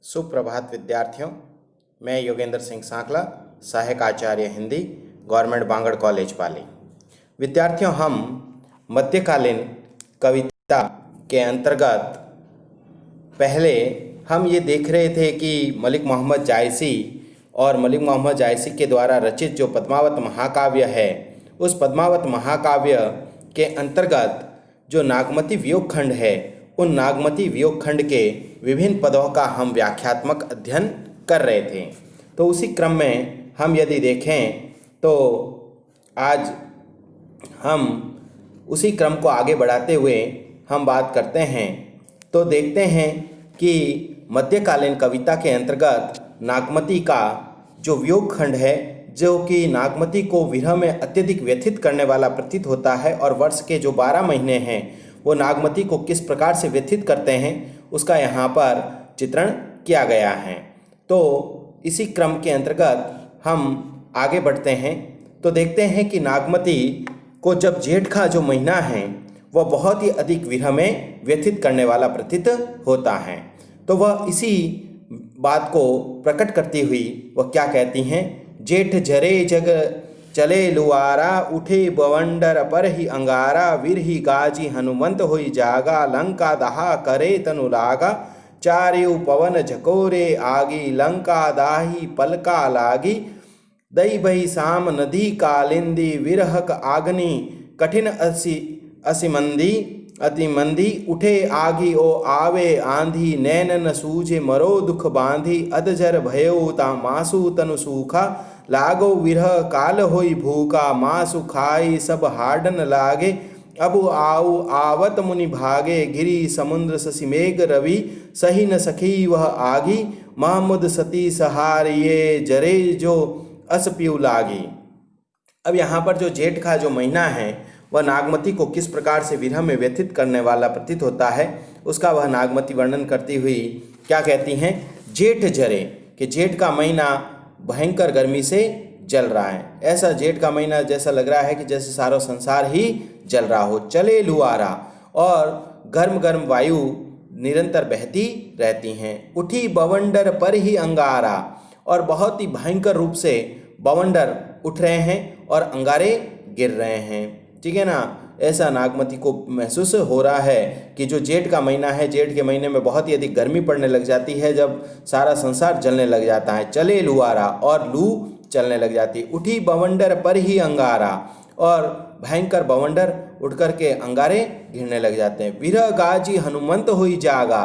सुप्रभात विद्यार्थियों, मैं योगेंद्र सिंह सांकला, सहायक आचार्य हिंदी, गवर्नमेंट बांगड़ कॉलेज पाली। विद्यार्थियों, हम मध्यकालीन कविता के अंतर्गत पहले हम ये देख रहे थे कि मलिक मोहम्मद जायसी और मलिक मोहम्मद जायसी के द्वारा रचित जो पद्मावत महाकाव्य है, उस पद्मावत महाकाव्य के अंतर्गत जो नागमती वियोग खंड है, उन नागमती वियोग खंड के विभिन्न पदों का हम व्याख्यात्मक अध्ययन कर रहे थे। तो उसी क्रम में हम यदि देखें तो आज हम उसी क्रम को आगे बढ़ाते हुए हम बात करते हैं। तो देखते हैं कि मध्यकालीन कविता के अंतर्गत नागमती का जो वियोग खंड है, जो कि नागमती को विरह में अत्यधिक व्यथित करने वाला प्रतीत होता है, और वर्ष के जो 12 महीने हैं वो नागमती को किस प्रकार से व्यथित करते हैं, उसका यहाँ पर चित्रण किया गया है। तो इसी क्रम के अंतर्गत हम आगे बढ़ते हैं। तो देखते हैं कि नागमती को जब जेठ का जो महीना है वह बहुत ही अधिक विरह में व्यथित करने वाला प्रतीत होता है। तो वह इसी बात को प्रकट करती हुई वह क्या कहती हैं, जेठ झरे जग चले लुआरा, उठे बवंडर पर ही अंगारा, विरही गाजी हनुमंत होई जागा, लंका दहा करे तनु लागा, चार्यु पवन झकोरे आगी, लंका दाही पलका लागी, दई बही साम नदी कालिंदी, विरहक आग्नि कठिन असिमंदी अतिमंदी, उठे आगी ओ आवे आंधी, नैन न सूझे मरो दुख बांधी, अधजर भयो ता मासु तनु सूखा, लागो विरह काल होई भूखा, मासु खाई सब हाडन लागे, अब आऊ आवत मुनि भागे, गिरी समुद्र शशि मेघ रवि, सही न सखी वह आगी, महमुद सती सहारिये, जरे जो अस पियु लागी। अब यहाँ पर जो जेठ का जो महीना है वह नागमती को किस प्रकार से विरह में व्यथित करने वाला प्रतीत होता है, उसका वह नागमती वर्णन करती हुई क्या कहती हैं, जेठ जरे, कि जेठ का महीना भयंकर गर्मी से जल रहा है। ऐसा जेठ का महीना जैसा लग रहा है कि जैसे सारा संसार ही जल रहा हो। चले लुआरा, और गर्म गर्म वायु निरंतर बहती रहती हैं। उठी बवंडर पर ही अंगारा, और बहुत ही भयंकर रूप से बवंडर उठ रहे हैं और अंगारे गिर रहे हैं। ठीक है ना। ऐसा नागमती को महसूस हो रहा है कि जो जेठ का महीना है, जेठ के महीने में बहुत ही अधिक गर्मी पड़ने लग जाती है, जब सारा संसार जलने लग जाता है। चले लुआरा, और लू चलने लग जाती। उठी बवंडर पर ही अंगारा, और भयंकर बवंडर उठ कर के अंगारे गिरने लग जाते हैं। विरह गाजी हनुमंत हुई जागा,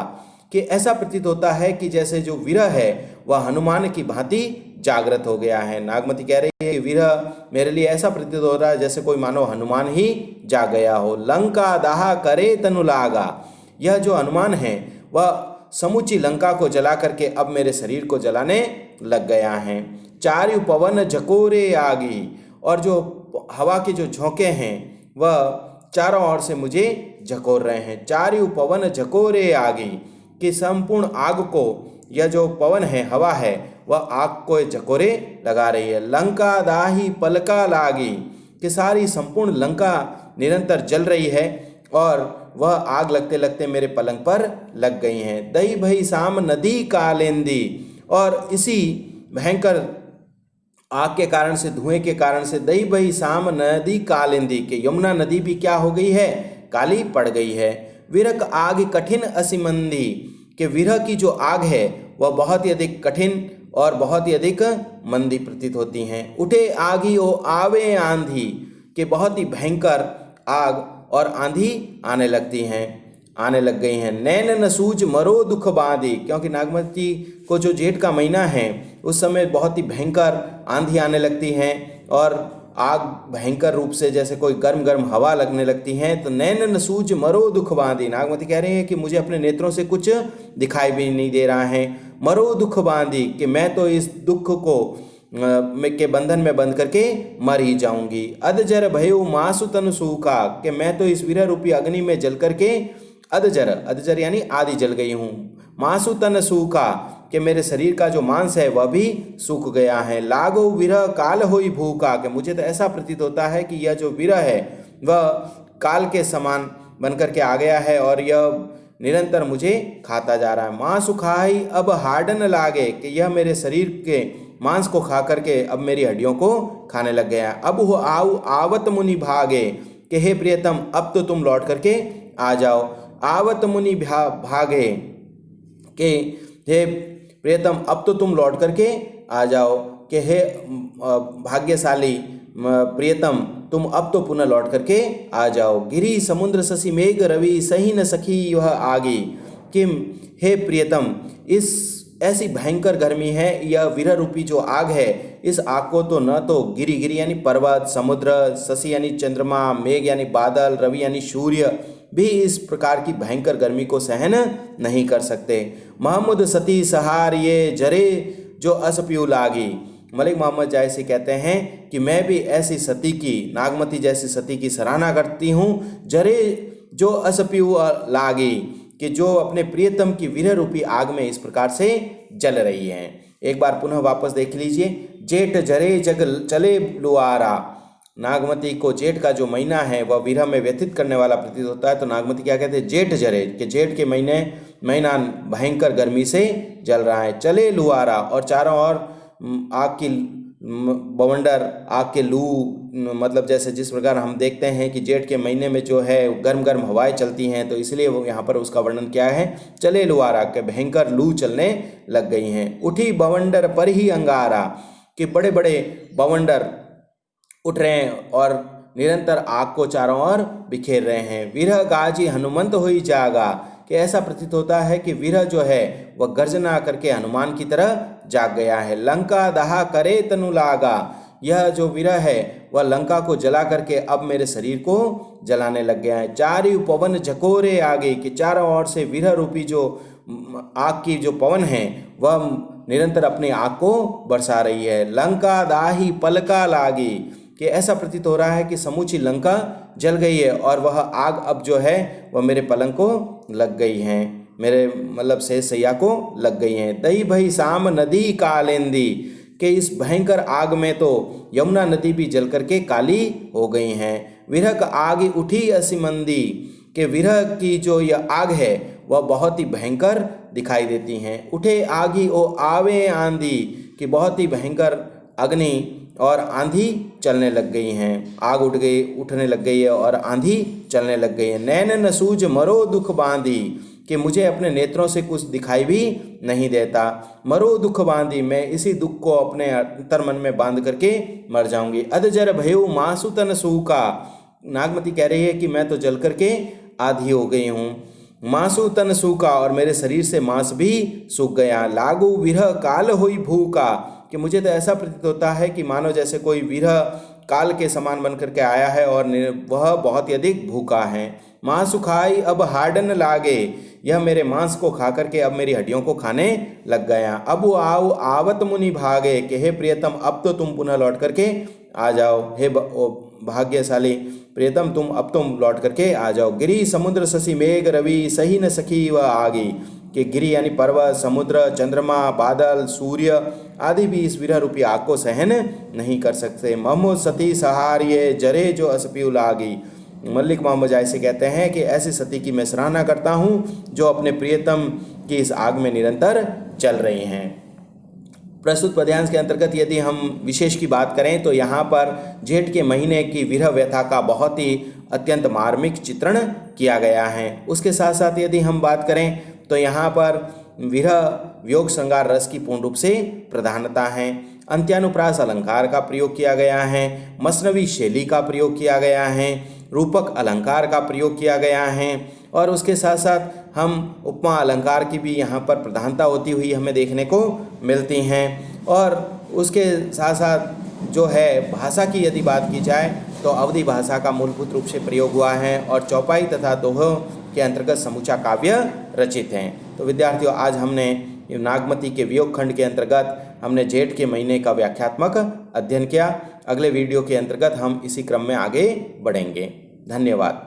कि ऐसा प्रतीत होता है कि जैसे जो विरह है वह हनुमान की भांति जागृत हो गया है। नागमती कह रही है कि विरह मेरे लिए ऐसा प्रतीत हो रहा है जैसे कोई मानो हनुमान ही जाग गया हो। लंका दाहा करे तनु लागा, यह जो हनुमान है वह समूची लंका को जला करके अब मेरे शरीर को जलाने लग गया है। चार्यु पवन झकोरे आगी, और जो हवा के जो झोंके हैं वह चारों ओर से मुझे झकोर रहे हैं। चार्यु पवन झकोरे आगी, कि संपूर्ण आग को, यह जो पवन है, हवा है, वह आग को झकोरे लगा रही है। लंका दाही पलका लागी, कि सारी संपूर्ण लंका निरंतर जल रही है और वह आग लगते लगते मेरे पलंग पर लग गई हैं। दई भई साम नदी कालिंदी, और इसी भयंकर आग के कारण से, धुएं के कारण से, दई भई साम नदी कालिंदी, के यमुना नदी भी क्या हो गई है, काली पड़ गई है। विरक आग कठिन असिमंदी, के विरह की जो आग है वह बहुत ही अधिक कठिन और बहुत ही अधिक मंदी प्रतीत होती हैं। उठे आगी ओ आवे आंधी, के बहुत ही भयंकर आग और आंधी आने लग गई हैं। नैन न सूझ मरो दुख बांधी, क्योंकि नागमती को जो जेठ का महीना है उस समय बहुत ही भयंकर आंधी आने लगती हैं और आग भयंकर रूप से जैसे कोई गर्म गर्म हवा लगने लगती हैं। तो नैन न सूझ मरो दुख बांधी, नागमती कह रही है कि मुझे अपने नेत्रों से कुछ दिखाई भी नहीं दे रहा है। मरो दुख बांधी, कि मैं तो इस दुख को के बंधन में बंध करके मर ही जाऊंगी। अधजर भयो मासु तनु सूखा, कि मैं तो इस वीर रूपी अग्नि में जल करके अधजर यानी आदि जल गई हूँ। मासु तन सूखा, कि मेरे शरीर का जो मांस है वह भी सूख गया है। लागो विरह काल होई भूखा, कि मुझे तो ऐसा प्रतीत होता है कि यह जो विरह है वह काल के समान बनकर के आ गया है और यह निरंतर मुझे खाता जा रहा है। मांस खाई अब हाडन लागे, कि यह मेरे शरीर के मांस को खा करके अब मेरी हड्डियों को खाने लग गया। अब हो आऊ आवत मुनि भागे, कि हे प्रियतम अब तो तुम लौट करके आ जाओ। आवत मुनि भागे, कि हे प्रियतम अब तो तुम लौट करके आ जाओ, कि हे भाग्यशाली प्रियतम तुम अब तो पुनः लौट करके आ जाओ। गिरी समुद्र शशि मेघ रवि सही न सखी वह आगी, कि हे प्रियतम इस ऐसी भयंकर गर्मी है, यह विरह रूपी जो आग है, इस आग को तो न तो गिरी यानी पर्वत, समुद्र, शशि यानी चंद्रमा, मेघ यानी बादल, रवि यानी सूर्य भी इस प्रकार की भयंकर गर्मी को सहन नहीं कर सकते। महमूद सती सहार ये जरे जो असप्यू लागी। मलिक मोहम्मद जायसी कहते हैं कि मैं भी ऐसी सती की, नागमती जैसी सती की सराहना करती हूँ। जरे जो असप्यू लागी, कि जो अपने प्रियतम की विरह रूपी आग में इस प्रकार से जल रही हैं। एक बार पुनः वापस देख लीजिए। जेठ जरे जग चले लुआरा, नागमती को जेठ का जो महीना है वह विरह में व्यतीत करने वाला प्रतीत होता है। तो नागमती क्या कहते हैं? जेठ जरे, कि जेठ के महीना भयंकर गर्मी से जल रहा है। चले लुआरा, और चारों ओर आग की बवंडर, आग के लू, मतलब जैसे जिस प्रकार हम देखते हैं कि जेठ के महीने में जो है गर्म गर्म हवाएं चलती हैं, तो इसलिए वो यहाँ पर उसका वर्णन क्या है? चले लुआरा, के भयंकर लू चलने लग गई हैं। उठी बवंडर पर ही अंगारा, कि बड़े बड़े बवंडर उठ रहे हैं और निरंतर आग को चारों ओर बिखेर रहे हैं। विरह गाजी हनुमंत हुई जागा, कि ऐसा प्रतीत होता है कि विरह जो है वह गर्जना करके हनुमान की तरह जाग गया है। लंका दहा करे तनु लागा, यह जो विरह है वह लंका को जला करके अब मेरे शरीर को जलाने लग गया है। चारु पवन झकोरे आगे, कि चारों ओर से विरह रूपी जो आग की जो पवन है वह निरंतर अपनी आग को बरसा रही है। लंका दाही पलका लागी, कि ऐसा प्रतीत हो रहा है कि समूची लंका जल गई है और वह आग अब जो है वह मेरे पलंग को लग गई हैं, मेरे मतलब से सैया को लग गई हैं। दही भई शाम नदी कालेंदी, कि इस भयंकर आग में तो यमुना नदी भी जल करके काली हो गई हैं। विरह आग उठी असिमंदी, कि विरह की जो यह आग है वह बहुत ही भयंकर दिखाई देती हैं। उठे आगी ओ आवे आंधी, कि बहुत ही भयंकर अग्नि और आंधी चलने लग गई हैं। आग उठने लग गई है और आंधी चलने लग गई है। नैन न सूझ मरो दुख बांधी, कि मुझे अपने नेत्रों से कुछ दिखाई भी नहीं देता। मरो दुख बांधी, मैं इसी दुख को अपने अंतर मन में बांध करके मर जाऊंगी। अधजर भयु मासु तन सूखा, नागमती कह रही है कि मैं तो जल करके आधी हो गई हूँ। मासु तन सूखा, और मेरे शरीर से मांस भी सूख गया। लागू विरह काल हुई भूखा, कि मुझे तो ऐसा प्रतीत होता है कि मानो जैसे कोई विरह काल के समान बन करके आया है और वह बहुत ही अधिक भूखा है। मांस खाई अब हाडन लागे, यह मेरे मांस को खा करके अब मेरी हड्डियों को खाने लग गया। अब आओ आवत मुनि भागे, कि हे प्रियतम अब तो तुम पुनः लौट करके आ जाओ। हे भाग्यशाली प्रियतम तुम अब तुम लौट करके आ जाओ। गिरी समुद्र शशि मेघ रवि सही न सखी वह आगी, कि गिरी यानी पर्वत, समुद्र, चंद्रमा, बादल, सूर्य आदि भी इस विरह रूपी आग को सहन नहीं कर सकते। मोहम्मद सती सहार ये जरे जो असप्यू लागी, मलिक मोहम्मद जायसी कहते हैं कि ऐसी सती की मैं सराहना करता हूँ जो अपने प्रियतम की इस आग में निरंतर चल रही हैं। प्रस्तुत पद्यांश के अंतर्गत यदि हम विशेष की बात करें तो यहाँ पर जेठ के महीने की विरह व्यथा का बहुत ही अत्यंत मार्मिक चित्रण किया गया है। उसके साथ साथ यदि हम बात करें तो यहाँ पर विरह वियोग श्रृंगार रस की पूर्ण रूप से प्रधानता है। अंत्यानुप्रास अलंकार का प्रयोग किया गया है, मसनवी शैली का प्रयोग किया गया है, रूपक अलंकार का प्रयोग किया गया है और उसके साथ साथ हम उपमा अलंकार की भी यहाँ पर प्रधानता होती हुई हमें देखने को मिलती हैं। और उसके साथ साथ जो है भाषा की यदि बात की जाए तो अवधी भाषा का मूलभूत रूप से प्रयोग हुआ है और चौपाई तथा दोहों के अंतर्गत समूचा काव्य रचित हैं। तो विद्यार्थियों, आज हमने नागमती के वियोग खंड के अंतर्गत हमने जेठ के महीने का व्याख्यात्मक अध्ययन किया। अगले वीडियो के अंतर्गत हम इसी क्रम में आगे बढ़ेंगे। धन्यवाद।